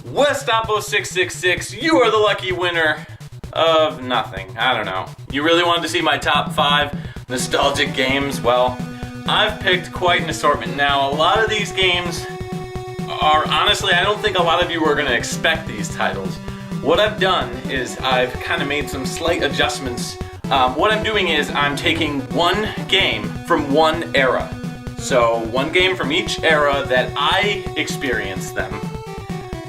Westapo666, you are the lucky winner of nothing. I don't know. You really wanted to see my top 5 nostalgic games? Well, I've picked quite an assortment. Now, a lot of these games are, honestly, I don't think a lot of you are going to expect these titles. What I've done is I've kind of made some slight adjustments. What I'm doing is I'm taking one game from one era. So one game from each era that I experienced them.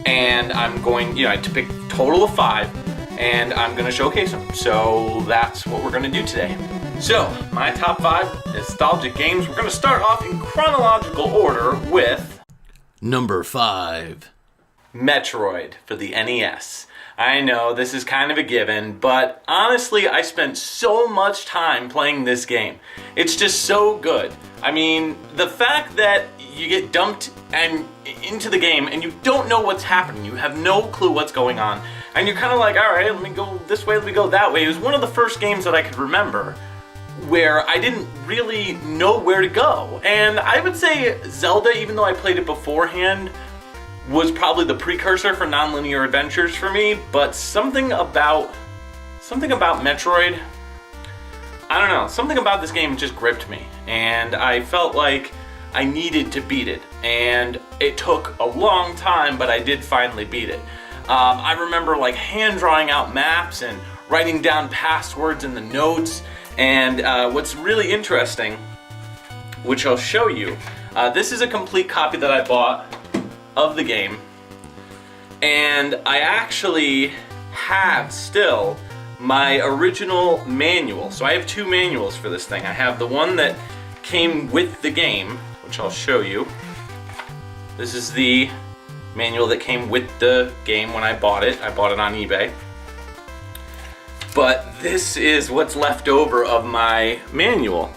And I'm going, to pick a total of 5, and I'm going to showcase them. So that's what we're going to do today. So, my top 5 nostalgic games. We're going to start off in chronological order with number 5. Metroid for the NES. I know this is kind of a given, but honestly, I spent so much time playing this game. It's just so good. I mean, the fact that you get dumped into the game and you don't know what's happening, you have no clue what's going on, and you're kind of like, all right, let me go this way, let me go that way. It was one of the first games that I could remember where I didn't really know where to go. And I would say Zelda, even though I played it beforehand, was probably the precursor for non-linear adventures for me, but something about Metroid, I don't know, something about this game just gripped me, and I felt like I needed to beat it, and it took a long time, but I did finally beat it. I remember like hand drawing out maps and writing down passwords in the notes, and what's really interesting, which I'll show you, this is a complete copy that I bought of the game, and I actually have still my original manual. So I have 2 manuals for this thing. I have the one that came with the game, which I'll show you. This is the manual that came with the game when I bought it. I bought it on eBay. But this is what's left over of my manual.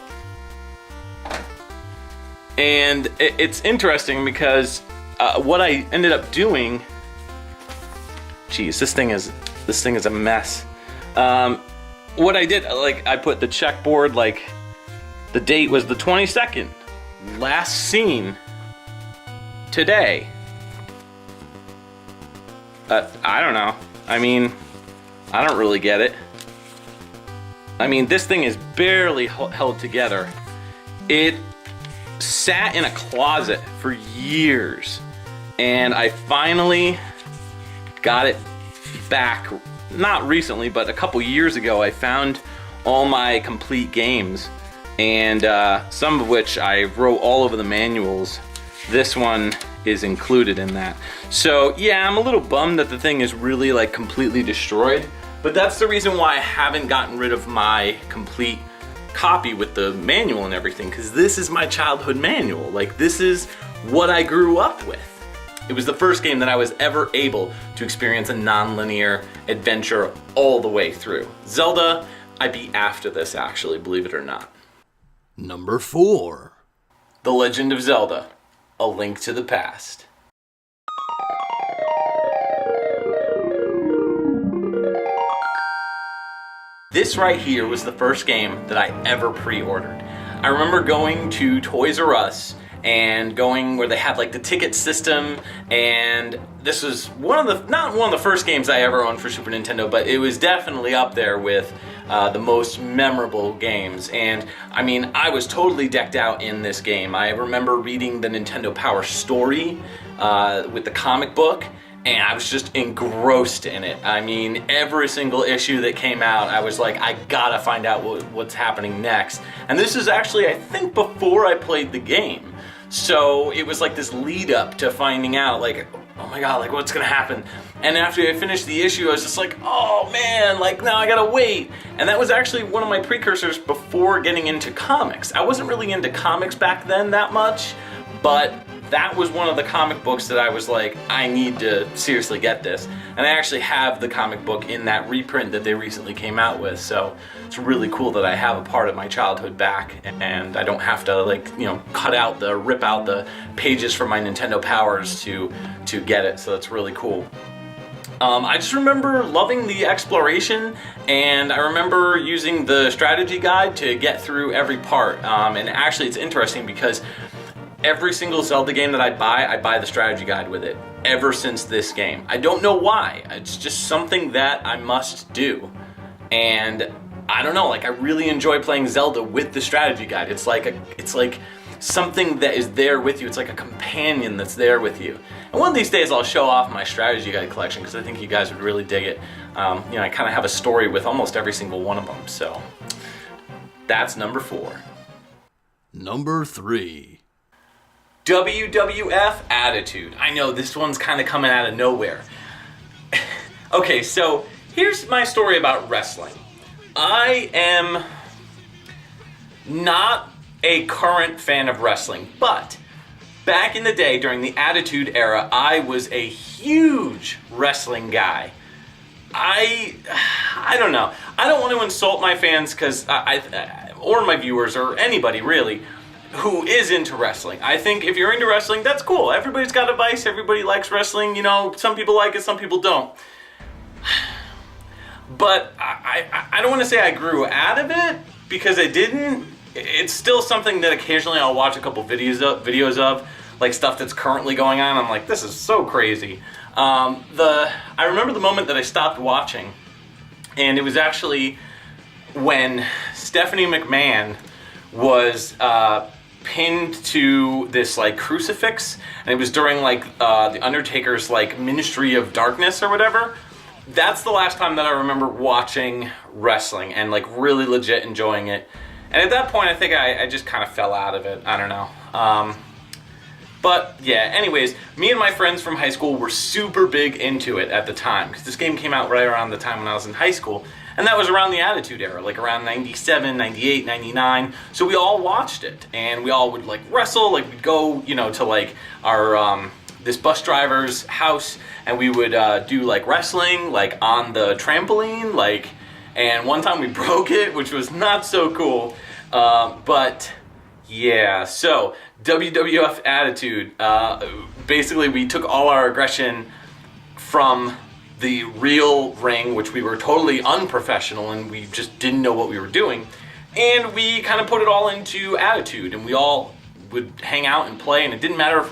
And it's interesting because what I ended up doing, geez, this thing is a mess. What I did, like, I put the checkboard, like, the date was the 22nd, last seen today. I don't know. I mean, I don't really get it. I mean, this thing is barely held together. It sat in a closet for years, and I finally got it back, not recently, but a couple years ago. I found all my complete games, and some of which I wrote all over the manuals. This one is included in that. So yeah, I'm a little bummed that the thing is really like completely destroyed, but that's the reason why I haven't gotten rid of my complete copy with the manual and everything, because this is my childhood manual. Like, this is what I grew up with. It was the first game that I was ever able to experience a non-linear adventure all the way through. Zelda, I beat after this, actually, believe it or not. Number 4. The Legend of Zelda: A Link to the Past. This right here was the first game that I ever pre-ordered. I remember going to Toys R Us and going where they had like the ticket system, and this was not one of the first games I ever owned for Super Nintendo, but it was definitely up there with the most memorable games. And I mean, I was totally decked out in this game. I remember reading the Nintendo Power story with the comic book, and I was just engrossed in it. I mean, every single issue that came out, I was like, I gotta find out what's happening next. And this is actually, I think, before I played the game. So it was like this lead up to finding out, like, oh my god, like, what's gonna happen? And after I finished the issue, I was just like, oh man, like, now I gotta wait. And that was actually one of my precursors before getting into comics. I wasn't really into comics back then that much, but that was one of the comic books that I was like, I need to seriously get this. And I actually have the comic book in that reprint that they recently came out with, so it's really cool that I have a part of my childhood back, and I don't have to, like, rip out the pages from my Nintendo Powers to get it, so that's really cool. I just remember loving the exploration, and I remember using the strategy guide to get through every part. And actually, it's interesting because every single Zelda game that I buy the strategy guide with it. ever since this game. I don't know why. It's just something that I must do. And I don't know, like I really enjoy playing Zelda with the strategy guide. It's like something that is there with you. It's like a companion that's there with you. And one of these days I'll show off my strategy guide collection because I think you guys would really dig it. I kind of have a story with almost every single one of them. So that's number 4. Number 3. WWF Attitude. I know this one's kind of coming out of nowhere. Okay, so here's my story about wrestling. I am not a current fan of wrestling, but back in the day during the Attitude Era, I was a huge wrestling guy. I don't know. I don't want to insult my fans or my viewers or anybody really who is into wrestling. I think if you're into wrestling, that's cool. Everybody's got a vice. Everybody likes wrestling. You know, some people like it, some people don't. But I don't want to say I grew out of it because I didn't. It's still something that occasionally I'll watch a couple videos of, like stuff that's currently going on. I'm like, this is so crazy. I remember the moment that I stopped watching, and it was actually when Stephanie McMahon was pinned to this like crucifix, and it was during like the Undertaker's like Ministry of Darkness or whatever. That's the last time that I remember watching wrestling and like really legit enjoying it. And at that point, I think I just kind of fell out of it. I don't know. But yeah, anyways, me and my friends from high school were super big into it at the time because this game came out right around the time when I was in high school. And that was around the Attitude Era, like around 97, 98, 99. So we all watched it and we all would like wrestle. Like we'd go, to like our, this bus driver's house and we would do like wrestling, like on the trampoline, and one time we broke it, which was not so cool. But yeah, so WWF Attitude, basically we took all our aggression from the real ring, which we were totally unprofessional and we just didn't know what we were doing, and we kind of put it all into Attitude, and we all would hang out and play, and it didn't matter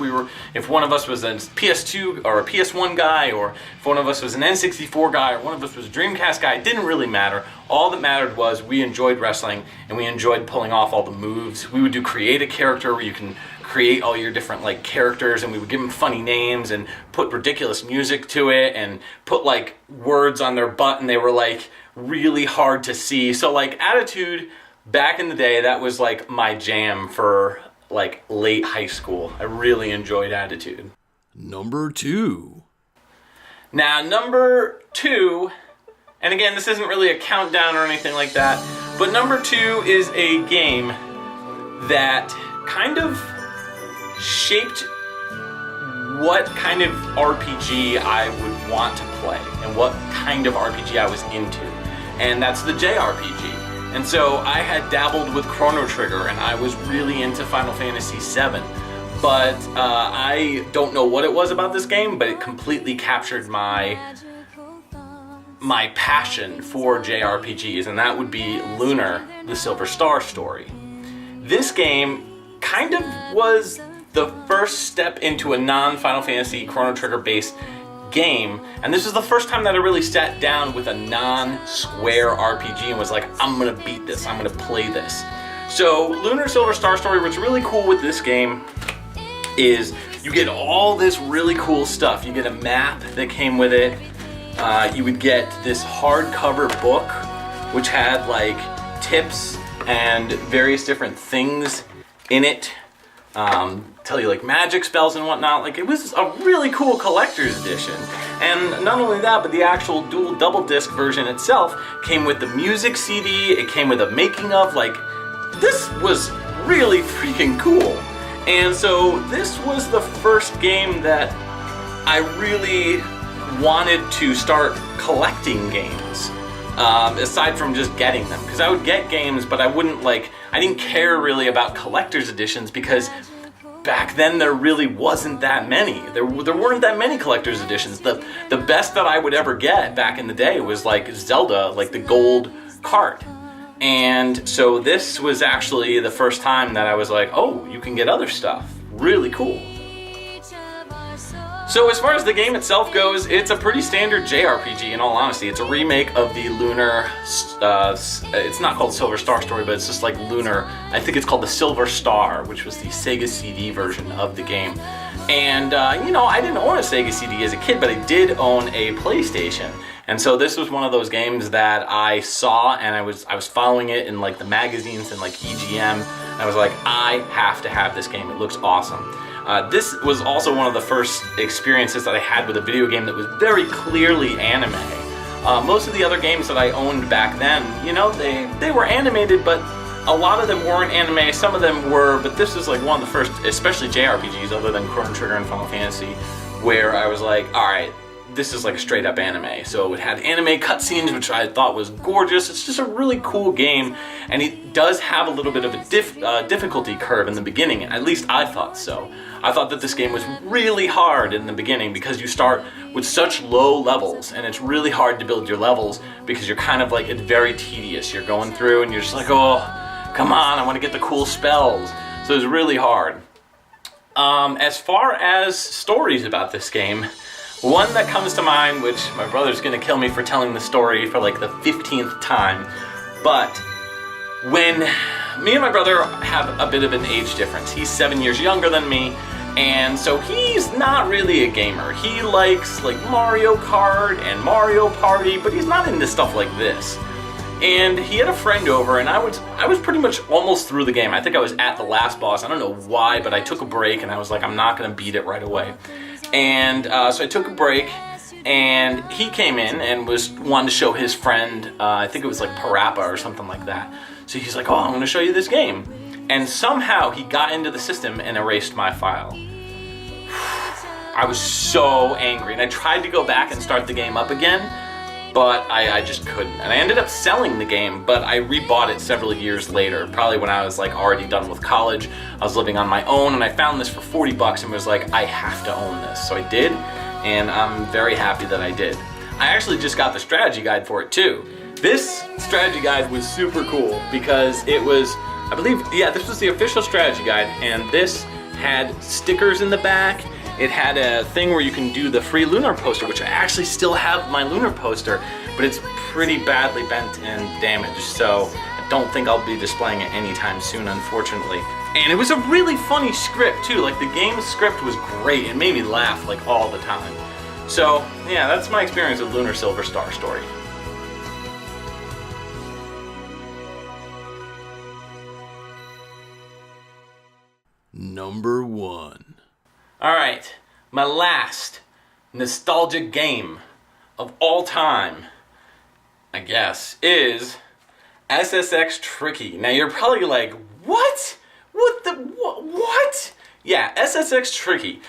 if one of us was a PS2 or a PS1 guy, or if one of us was an N64 guy, or one of us was a Dreamcast guy. It didn't really matter. All that mattered was we enjoyed wrestling and we enjoyed pulling off all the moves. We would do create a character where you can create all your different like characters, and we would give them funny names and put ridiculous music to it and put like words on their butt, and they were like really hard to see. So like Attitude back in the day, that was like my jam for like late high school. I really enjoyed Attitude. Number 2. Now, number 2, and again, this isn't really a countdown or anything like that, but number 2 is a game that kind of shaped what kind of RPG I would want to play and what kind of RPG I was into, and that's the JRPG. And so I had dabbled with Chrono Trigger, and I was really into Final Fantasy VII. But I don't know what it was about this game, but it completely captured my passion for JRPGs, and that would be Lunar, the Silver Star story. This game kind of was the first step into a non-Final Fantasy Chrono Trigger based game, and this was the first time that I really sat down with a non-Square RPG and was like, I'm gonna beat this, I'm gonna play this. So Lunar Silver Star Story, what's really cool with this game is you get all this really cool stuff. You get a map that came with it, you would get this hardcover book which had like tips and various different things in it, tell you like magic spells and whatnot. Like, it was a really cool collector's edition. And not only that, but the actual dual double disc version itself came with the music CD, it came with a making of. Like, this was really freaking cool. And so this was the first game that I really wanted to start collecting games, aside from just getting them. Because I would get games, but I didn't care really about collector's editions, because back then there really wasn't that many. There weren't that many collector's editions. The best that I would ever get back in the day was like Zelda, like the gold cart. And so this was actually the first time that I was like, oh, you can get other stuff. Really cool. So as far as the game itself goes, it's a pretty standard JRPG in all honesty. It's a remake of the Lunar, it's not called Silver Star Story, but it's just like Lunar. I think it's called the Silver Star, which was the Sega CD version of the game. And you know, I didn't own a Sega CD as a kid, but I did own a PlayStation. And so this was one of those games that I saw, and I was following it in like the magazines and like EGM. And I was like, I have to have this game. It looks awesome. This was also one of the first experiences that I had with a video game that was very clearly anime. Most of the other games that I owned back then, you know, they were animated, but a lot of them weren't anime. Some of them were, but this is like one of the first, especially JRPGs, other than Chrono Trigger and Final Fantasy, where I was like, all right, this is like a straight up anime. So it had anime cutscenes, which I thought was gorgeous. It's just a really cool game, and it does have a little bit of a difficulty curve in the beginning. At least I thought so. I thought that this game was really hard in the beginning because you start with such low levels, and it's really hard to build your levels because you're kind of like, it's very tedious. You're going through and you're just like, oh, come on, I want to get the cool spells. So it's really hard. As far as stories about this game, one that comes to mind, which my brother's gonna kill me for telling the story for like the 15th time, but when me and my brother have a bit of an age difference. He's 7 years younger than me, and so he's not really a gamer. He likes like Mario Kart and Mario Party, but he's not into stuff like this. And he had a friend over, and I was pretty much almost through the game. I think I was at the last boss. I don't know why, but I took a break, and I was like, I'm not gonna beat it right away. And so I took a break, and he came in and wanted to show his friend, I think it was like Parappa or something like that. So he's like, oh, I'm gonna show you this game. And somehow he got into the system and erased my file. I was so angry, and I tried to go back and start the game up again, but I just couldn't. And I ended up selling the game, but I rebought it several years later, probably when I was like already done with college. I was living on my own, and I found this for 40 bucks and was like, I have to own this. So I did, and I'm very happy that I did. I actually just got the strategy guide for it too. This strategy guide was super cool because it was, I believe, yeah, this was the official strategy guide, and this had stickers in the back. It had a thing where you can do the free Lunar poster, which I actually still have my Lunar poster, but it's pretty badly bent and damaged, so I don't think I'll be displaying it anytime soon, unfortunately. And it was a really funny script too. Like, the game script was great. It made me laugh like all the time. So yeah, that's my experience with Lunar Silver Star Story. Number 1. Alright, my last nostalgic game of all time, I guess, is SSX Tricky. Now you're probably like, what? What? Yeah, SSX Tricky.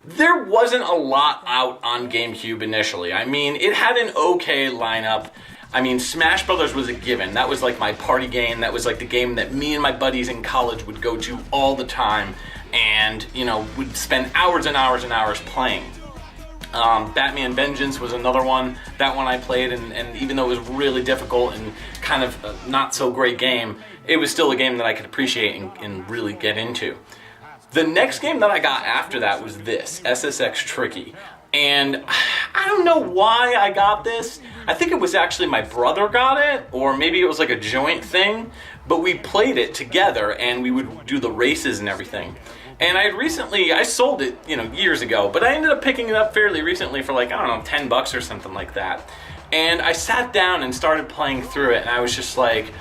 There wasn't a lot out on GameCube initially. I mean, it had an okay lineup. I mean, Smash Brothers was a given. That was like my party game. That was like the game that me and my buddies in college would go to all the time, and, you know, would spend hours and hours and hours playing. Batman Vengeance was another one. That one I played, and even though it was really difficult and kind of a not so great game, it was still a game that I could appreciate and really get into. The next game that I got after that was this, SSX Tricky. And I don't know why I got this. I think it was actually my brother got it, or maybe it was like a joint thing, but we played it together and we would do the races and everything. And I sold it, you know, years ago, but I ended up picking it up fairly recently for like, I don't know, 10 bucks or something like that. And I sat down and started playing through it, and I was just like,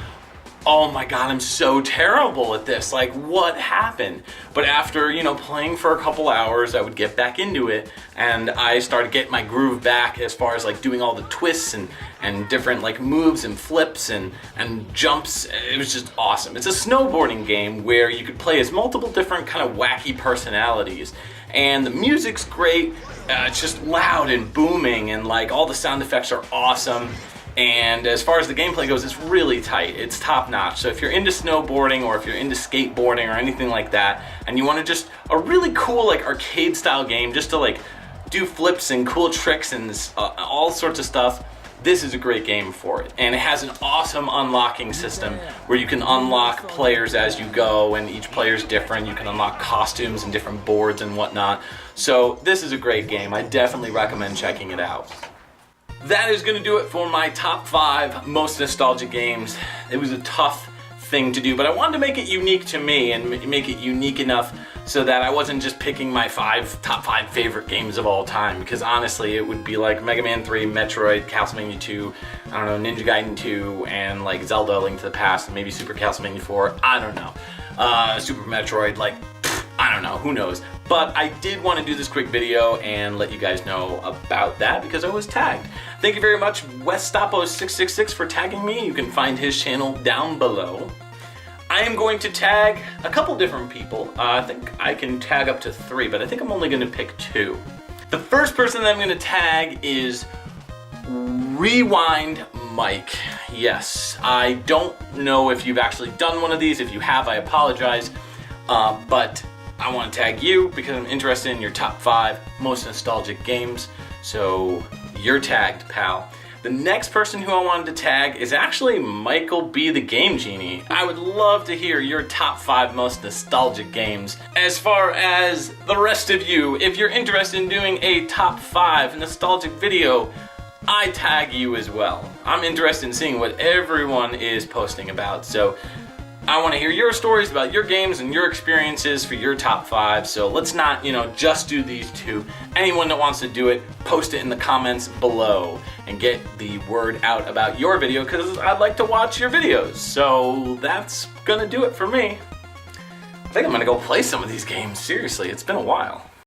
oh my god, I'm so terrible at this. Like, what happened? But after, you know, playing for a couple hours, I would get back into it, and I started getting my groove back as far as like doing all the twists and different like moves and flips and jumps. It was just awesome. It's a snowboarding game where you could play as multiple different kind of wacky personalities, and the music's great. It's just loud and booming, and like all the sound effects are awesome. And as far as the gameplay goes, it's really tight. It's top notch. So if you're into snowboarding, or if you're into skateboarding or anything like that, and you want to just a really cool like arcade style game just to like do flips and cool tricks and all sorts of stuff, this is a great game for it. And it has an awesome unlocking system where you can unlock players as you go, and each player's different. You can unlock costumes and different boards and whatnot. So this is a great game. I definitely recommend checking it out. That is going to do it for my top 5 most nostalgic games. It was a tough thing to do, but I wanted to make it unique to me and make it unique enough so that I wasn't just picking my top 5 favorite games of all time, because honestly it would be like Mega Man 3, Metroid, Castlevania 2, I don't know, Ninja Gaiden 2, and like Zelda: Link to the Past, and maybe Super Castlevania 4, I don't know. Super Metroid, like, I don't know, who knows. But I did want to do this quick video and let you guys know about that because I was tagged. Thank you very much, Weststopo666, for tagging me. You can find his channel down below. I am going to tag a couple different people. I think I can tag up to 3, but I think I'm only going to pick 2. The first person that I'm going to tag is Rewind Mike. Yes, I don't know if you've actually done one of these. If you have, I apologize. But I want to tag you because I'm interested in your top 5 most nostalgic games. So you're tagged, pal. The next person who I wanted to tag is actually Michael B. the Game Genie. I would love to hear your top 5 most nostalgic games. As far as the rest of you, if you're interested in doing a top 5 nostalgic video, I tag you as well. I'm interested in seeing what everyone is posting about. So I want to hear your stories about your games and your experiences for your top 5. So let's not, just do these 2. Anyone that wants to do it, post it in the comments below and get the word out about your video because I'd like to watch your videos. So that's gonna do it for me. I think I'm gonna go play some of these games. Seriously, it's been a while.